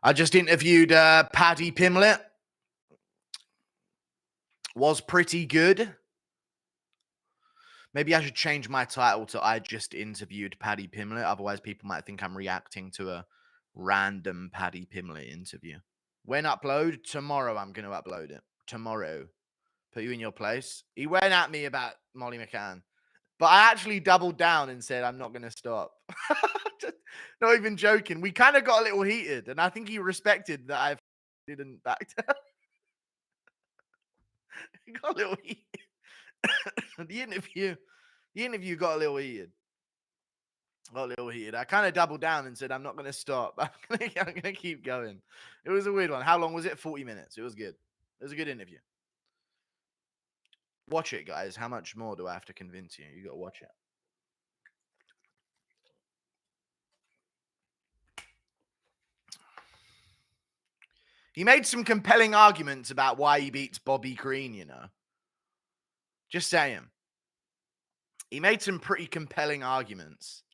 I just interviewed Paddy Pimblett. Was pretty good. Maybe I should change my title to I just interviewed Paddy Pimblett. Otherwise, people might think I'm reacting to a random Paddy Pimblett interview. When upload? Tomorrow I'm going to upload it. Tomorrow. Put you in your place. He went at me about Molly McCann. But I actually doubled down and said, I'm not going to stop. Not even joking. We kind of got a little heated. And I think he respected that I didn't back down. He got a little heated. The interview got a little heated. I kind of doubled down and said, I'm not going to stop. I'm going to keep going. It was a weird one. How long was it? 40 minutes. It was good. It was a good interview. Watch it, guys. How much more do I have to convince you? You got to watch it. He made some compelling arguments about why he beats Bobby Green, you know. Just saying. He made some pretty compelling arguments.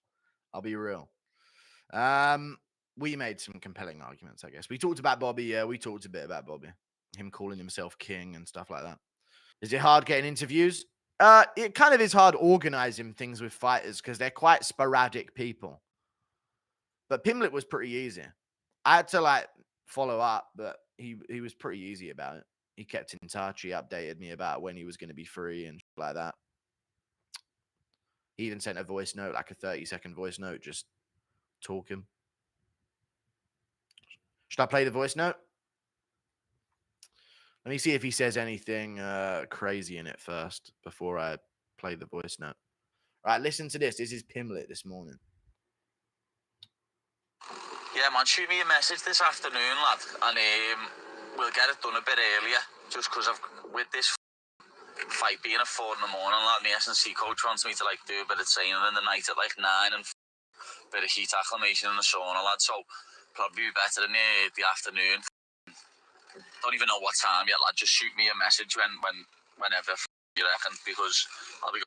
I'll be real. We made some compelling arguments, I guess. We talked about Bobby. Yeah, we talked a bit about Bobby. Him calling himself king and stuff like that. Is it hard getting interviews? It kind of is hard organizing things with fighters because they're quite sporadic people. But Pimblett was pretty easy. I had to follow up, but he was pretty easy about it. He kept in touch. He updated me about when he was going to be free and like that. He even sent a voice note, like a 30-second voice note, just talking. Should I play the voice note? Let me see if he says anything crazy in it first before I play the voice note. All right, listen to this. This is Pimblett this morning. Yeah, man, shoot me a message this afternoon, lad, and we'll get it done a bit earlier, just because with this fight being at 4 in the morning, lad, my S&C coach wants me to do a bit of training in the night at 9 and a bit of heat acclimation in the sauna, lad, so probably be better in the afternoon. Don't even know what time yet, lad. Just shoot me a message whenever you reckon, because I'll be.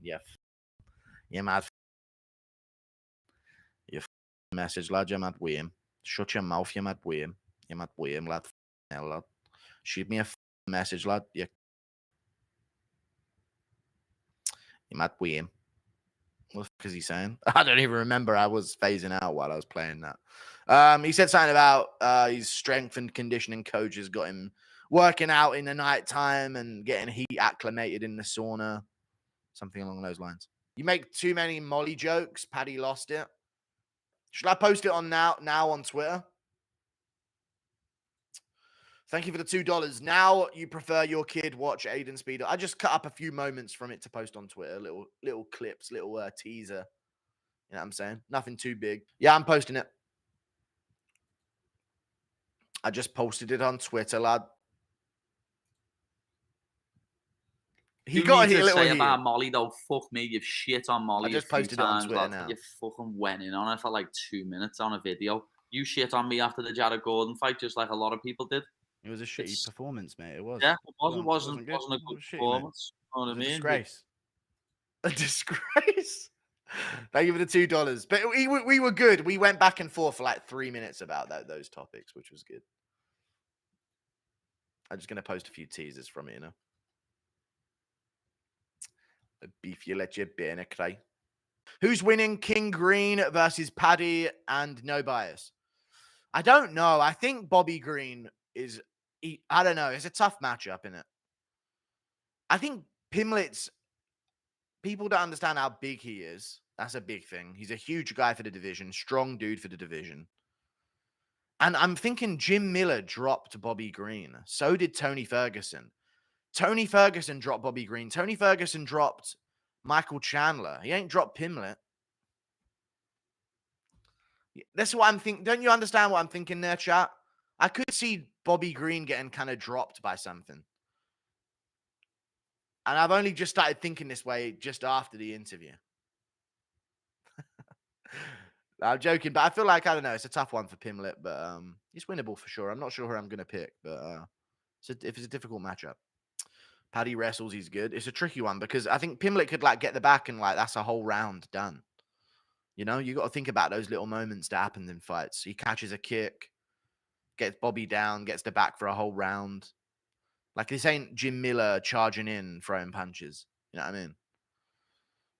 Yeah, mad. You message, lad. You mad with him. Shut your mouth. You mad with him. You mad with him, lad. Hell, lad. Shoot me a message, lad. You mad with him. What the fuck is he saying? I don't even remember. I was phasing out while I was playing that. He said something about his strength and conditioning coaches got him working out in the nighttime and getting heat acclimated in the sauna. Something along those lines. You make too many Molly jokes. Paddy lost it. Should I post it on now on Twitter? Thank you for the $2. Now you prefer your kid watch Aiden Speeder. I just cut up a few moments from it to post on Twitter. Little clips, little teaser. You know what I'm saying? Nothing too big. Yeah, I'm posting it. I just posted it on Twitter, lad. He got to a little say about Molly though. Fuck me, you've shit on Molly. I just posted it on Twitter now. You fucking went in on it for 2 minutes on a video. You shit on me after the Jared Gordon fight, just like a lot of people did. It was a shitty performance, mate. It was. Yeah, it wasn't a good performance. You know what I mean? Disgrace. A disgrace. Thank you for the $2. But we were good. We went back and forth for 3 minutes about those topics, which was good. I'm just going to post a few teasers from it, you know. The beef you let your beer cry. Who's winning, King Green versus Paddy and no bias? I don't know. I think Bobby Green is... I don't know. It's a tough matchup, isn't it? I think Pimblett's... People don't understand how big he is. That's a big thing. He's a huge guy for the division. Strong dude for the division. And I'm thinking Jim Miller dropped Bobby Green. So did Tony Ferguson. Tony Ferguson dropped Bobby Green. Tony Ferguson dropped Michael Chandler. He ain't dropped Pimblett. That's what I'm thinking. Don't you understand what I'm thinking there, chat? I could see Bobby Green getting kind of dropped by something. And I've only just started thinking this way just after the interview. I'm joking, but I feel like, I don't know, it's a tough one for Pimblett, but it's winnable for sure. I'm not sure who I'm going to pick, but if it's a difficult matchup. Paddy wrestles, he's good. It's a tricky one because I think Pimblett could get the back and that's a whole round done. You know, you got to think about those little moments that happen in fights. He catches a kick, gets Bobby down, gets the back for a whole round. Like, this ain't Jim Miller charging in, throwing punches. You know what I mean?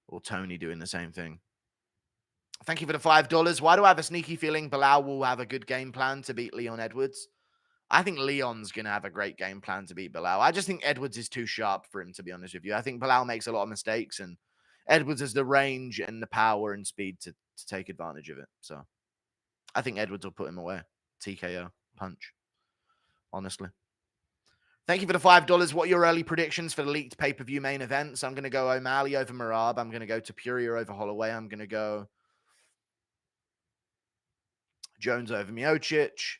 Or Tony doing the same thing. Thank you for the $5. Why do I have a sneaky feeling Bilal will have a good game plan to beat Leon Edwards? I think Leon's going to have a great game plan to beat Bilal. I just think Edwards is too sharp for him, to be honest with you. I think Bilal makes a lot of mistakes, and Edwards has the range and the power and speed to take advantage of it. So I think Edwards will put him away. TKO. Punch. Honestly. Thank you for the $5. What are your early predictions for the leaked pay-per-view main events? I'm going to go O'Malley over Merab. I'm going to go Topuria over Holloway. I'm going to go Jones over Miocic.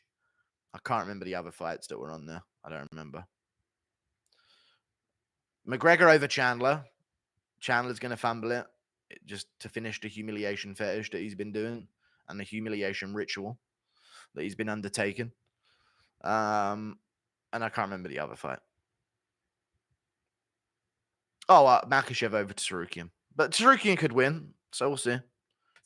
I can't remember the other fights that were on there. I don't remember. McGregor over Chandler. Chandler's going to fumble it just to finish the humiliation fetish that he's been doing and the humiliation ritual that he's been undertaking. And I can't remember the other fight. Oh, Makhachev over Tsarukian. But Tsarukian could win, so we'll see.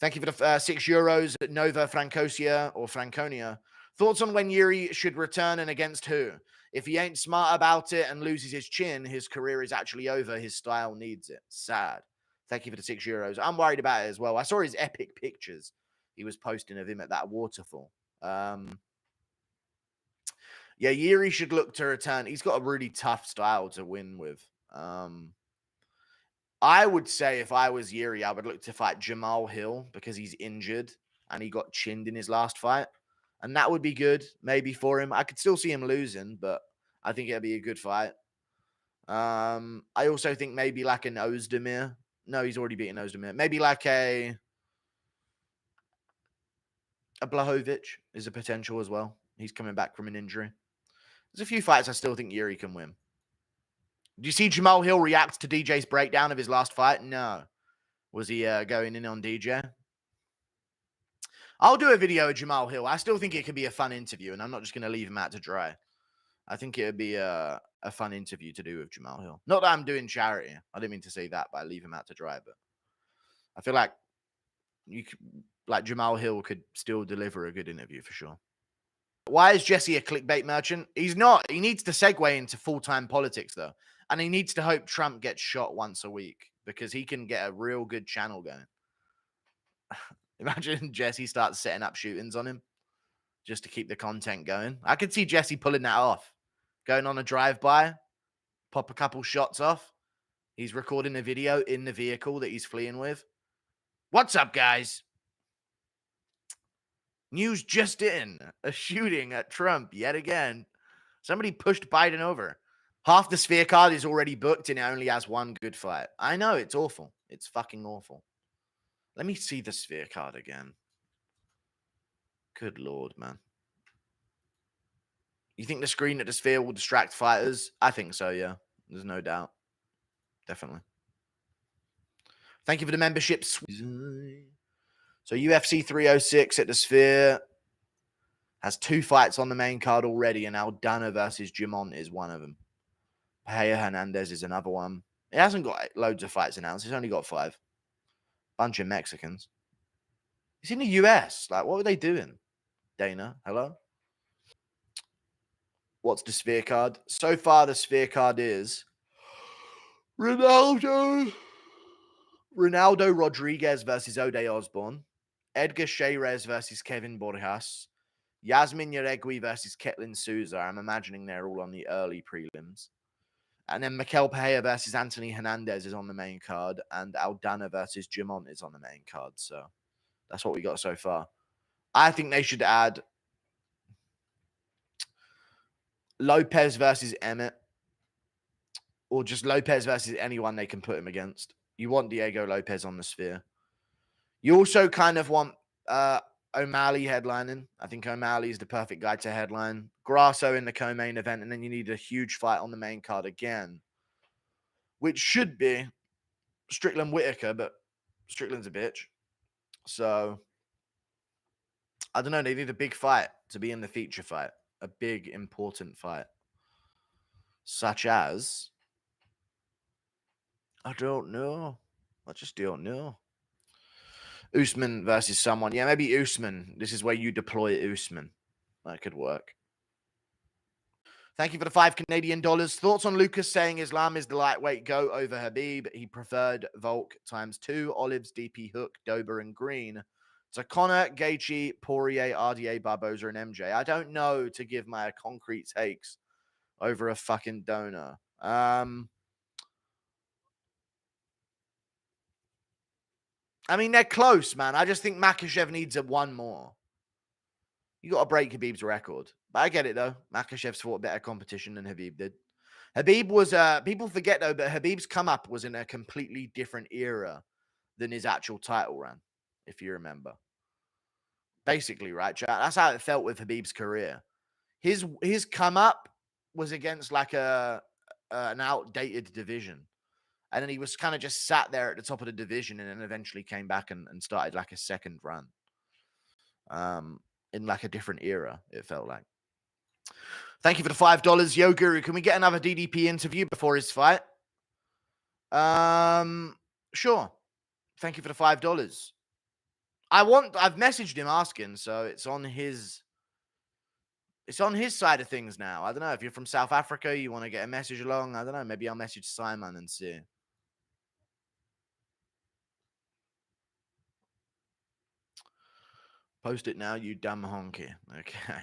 Thank you for the €6. Nova Franconia or Franconia. Thoughts on when Yuri should return and against who? If he ain't smart about it and loses his chin, his career is actually over. His style needs it. Sad. Thank you for the €6. I'm worried about it as well. I saw his epic pictures he was posting of him at that waterfall. Yeah, Yuri should look to return. He's got a really tough style to win with. I would say if I was Yuri, I would look to fight Jamal Hill because he's injured and he got chinned in his last fight. And that would be good, maybe, for him. I could still see him losing, but I think it'll be a good fight. I also think maybe like an Ozdemir. No, he's already beaten Ozdemir. Maybe like a Blachowicz is a potential as well. He's coming back from an injury. There's a few fights I still think Yuri can win. Do you see Jamal Hill react to DJ's breakdown of his last fight? No. Was he going in on DJ? I'll do a video of Jamal Hill. I still think it could be a fun interview, and I'm not just going to leave him out to dry. I think it would be a fun interview to do with Jamal Hill. Not that I'm doing charity. I didn't mean to say that, but I leave him out to dry. But I feel like Jamal Hill could still deliver a good interview for sure. Why is Jesse a clickbait merchant? He's not. He needs to segue into full-time politics, though. And he needs to hope Trump gets shot once a week because he can get a real good channel going. Imagine Jesse starts setting up shootings on him just to keep the content going. I could see Jesse pulling that off. Going on a drive-by, pop a couple shots off. He's recording a video in the vehicle that he's fleeing with. What's up, guys? News just in. A shooting at Trump yet again. Somebody pushed Biden over. Half the Sphere card is already booked and it only has one good fight. I know, it's awful. It's fucking awful. Let me see the Sphere card again. Good Lord, man. You think the screen at the Sphere will distract fighters? I think so, yeah. There's no doubt. Definitely. Thank you for the membership. So UFC 306 at the Sphere has 2 fights on the main card already, and Aldana versus Jamont is one of them. Pereira Hernandez is another one. It hasn't got loads of fights announced. It's only got 5. Bunch of Mexicans. It's in the US. Like, what were they doing? Dana, hello? What's the Sphere card? So far, the Sphere card is Ronaldo Rodriguez versus Ode Osborne. Edgar Shayrez versus Kevin Borjas. Yasmin Yaregui versus Ketlin Souza. I'm imagining they're all on the early prelims. And then Mikel Pereira versus Anthony Hernandez is on the main card. And Aldana versus Jamont is on the main card. So that's what we got so far. I think they should add Lopez versus Emmett. Or just Lopez versus anyone they can put him against. You want Diego Lopez on the Sphere. You also kind of want O'Malley headlining. I think O'Malley is the perfect guy to headline. Grasso in the co-main event, and then you need a huge fight on the main card again, which should be Strickland Whitaker, but Strickland's a bitch. So, I don't know. They need a big fight to be in the feature fight. A big, important fight. Such as, I don't know. I just don't know. Usman versus someone. Yeah, maybe Usman. This is where you deploy Usman. That could work. Thank you for the $5 Canadian. Thoughts on Lucas saying Islam is the lightweight go over Habib? He preferred Volk ×2, Olives, DP, Hook, Dober, and Green. So Connor, Gaethje, Poirier, RDA, Barboza, and MJ. I don't know to give my concrete takes over a fucking donor. I mean, they're close, man. I just think Makhachev needs one more. You got to break Habib's record. But I get it, though. Makhachev's fought better competition than Habib did. Habib was, people forget, though, but Habib's come up was in a completely different era than his actual title run, if you remember. Basically, right, chat? That's how it felt with Habib's career. His come up was against like an outdated division. And then he was kind of just sat there at the top of the division and then eventually came back and started like a second run. In like a different era, it felt like. Thank you for the $5. Yo, Guru, can we get another DDP interview before his fight? Sure. Thank you for the $5. I've messaged him asking, so it's on his side of things now. I don't know. If you're from South Africa, you want to get a message along, I don't know. Maybe I'll message Simon and see. Post it now, you dumb honky. Okay.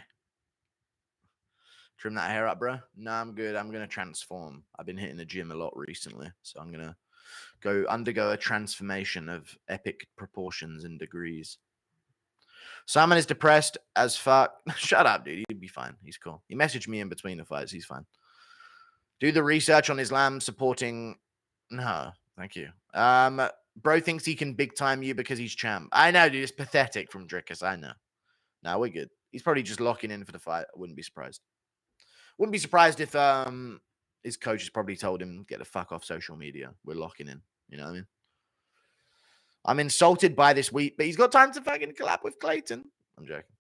Trim that hair up, bro. No, I'm good. I'm going to transform. I've been hitting the gym a lot recently, so I'm going to undergo a transformation of epic proportions and degrees. Simon is depressed as fuck. Shut up, dude. He'd be fine. He's cool. He messaged me in between the fights. He's fine. Do the research on Islam supporting. No, thank you. Bro thinks he can big time you because he's champ. I know, dude. It's pathetic from Dricus. I know. No, we're good. He's probably just locking in for the fight. I wouldn't be surprised. Wouldn't be surprised if his coach has probably told him, get the fuck off social media. We're locking in. You know what I mean? I'm insulted by this week, but he's got time to fucking collab with Clayton. I'm joking.